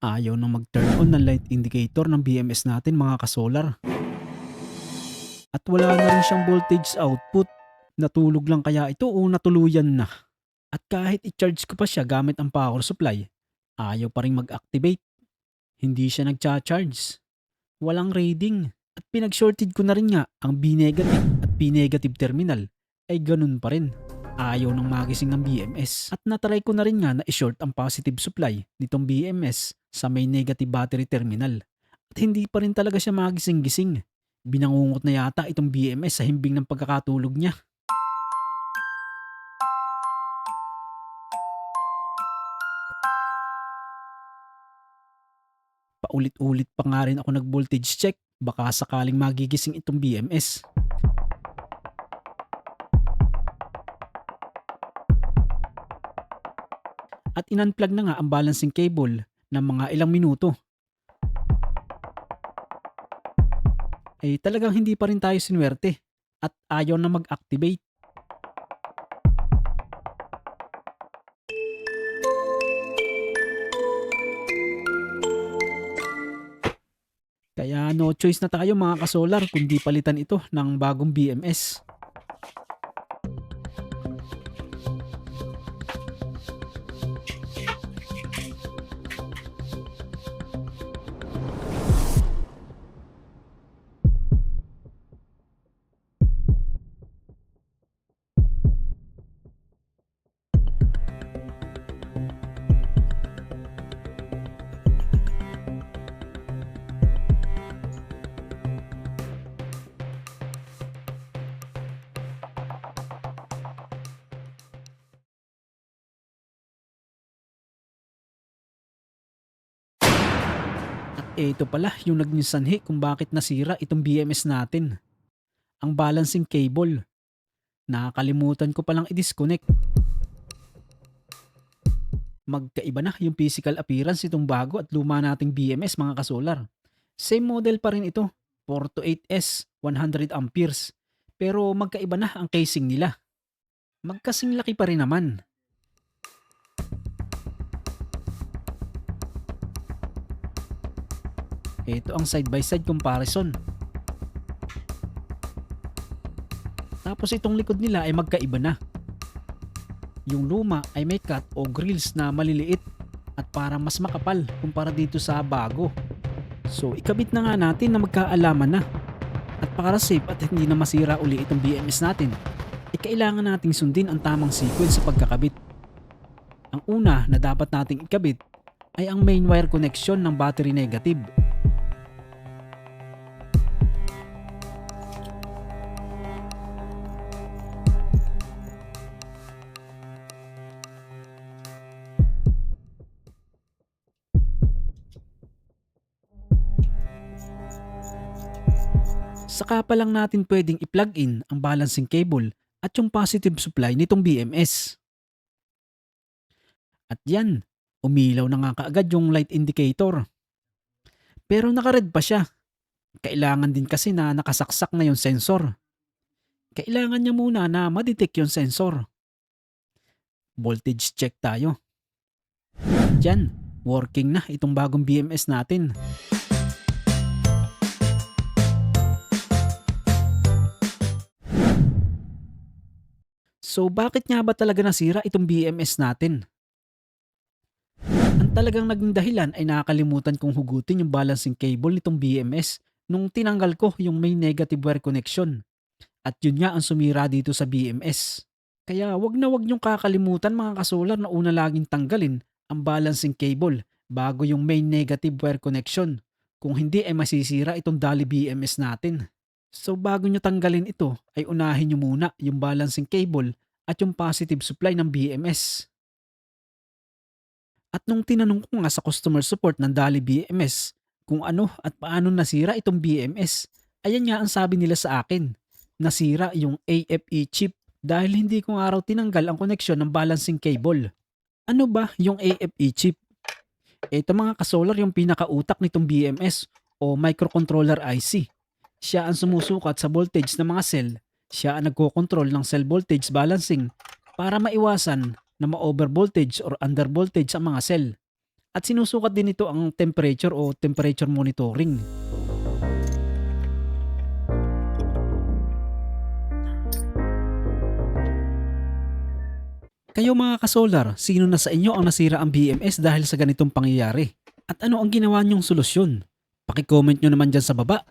Ayaw nang mag-turn on ng light indicator ng BMS natin mga kasolar. At wala na rin siyang voltage output. Natulog lang kaya ito o natuluyan na? At kahit i-charge ko pa siya gamit ang power supply, ayaw pa rin mag-activate. Hindi siya nagcha-charge. Walang reading. At pinag-shorted ko na rin nga ang B negative at P negative terminal ay ganun pa rin. Ayaw nang magising ng BMS. At natry ko na rin nga na i-short ang positive supply nitong BMS sa may negative battery terminal. At hindi pa rin talaga siya magising-gising. Binangungot na yata itong BMS sa himbing ng pagkakatulog niya. Paulit-ulit pa nga rin ako nag-voltage check. Baka sakaling magigising itong BMS. At in-unplug na nga ang balancing cable ng mga ilang minuto. Talagang hindi pa rin tayo sinuwerte at ayaw na mag-activate. Kaya no choice na tayo mga kasolar kundi palitan ito ng bagong BMS. At ito pala yung naging sanhi kung bakit nasira itong BMS natin. Ang balancing cable. Nakakalimutan ko palang i-disconnect. Magkaiba na yung physical appearance itong bago at luma nating BMS mga kasolar. Same model pa rin ito, 428S, 100 amperes. Pero magkaiba na ang casing nila. Magkasing laki pa rin naman. Ito ang side by side comparison. Tapos itong likod nila ay magkaiba na. Yung luma ay may cut o grills na maliliit at para mas makapal kumpara dito sa bago. So ikabit na nga natin na magkaalaman na. At para safe at hindi na masira uli itong BMS natin, kailangan nating sundin ang tamang sequence sa pagkakabit. Ang una na dapat nating ikabit ay ang main wire connection ng battery negative. Saka pa lang natin pwedeng i-plug in ang balancing cable at yung positive supply nitong BMS. At yan, umilaw na nga kaagad yung light indicator. Pero naka-red pa siya. Kailangan din kasi na nakasaksak na yung sensor. Kailangan niya muna na ma-detect yung sensor. Voltage check tayo. Yan, working na itong bagong BMS natin. So bakit nga ba talaga nasira itong BMS natin? Ang talagang naging dahilan ay nakakalimutan kong hugutin yung balancing cable nitong BMS nung tinanggal ko yung may negative wire connection. At yun nga ang sumira dito sa BMS. Kaya wag na wag niyong kakalimutan mga kasolar na una laging tanggalin ang balancing cable bago yung main negative wire connection. Kung hindi ay masisira itong Dali BMS natin. So bago nyo tanggalin ito ay unahin nyo muna yung balancing cable at yung positive supply ng BMS. At nung tinanong ko nga sa customer support ng Dali BMS kung ano at paano nasira itong BMS, ayan nga ang sabi nila sa akin. Nasira yung AFE chip dahil hindi ko nga raw tinanggal ang koneksyon ng balancing cable. Ano ba yung AFE chip? Ito mga kasolar yung pinakautak nitong BMS o microcontroller IC. Siya ang sumusukat sa voltage ng mga cell. Siya ang nagkokontrol ng cell voltage balancing para maiwasan na ma-overvoltage or undervoltage ang mga cell. At sinusukat din ito ang temperature o temperature monitoring. Kayo mga kasolar, sino na sa inyo ang nasira ang BMS dahil sa ganitong pangyayari? At ano ang ginawa niyong solusyon? Paki-comment nyo naman dyan sa baba.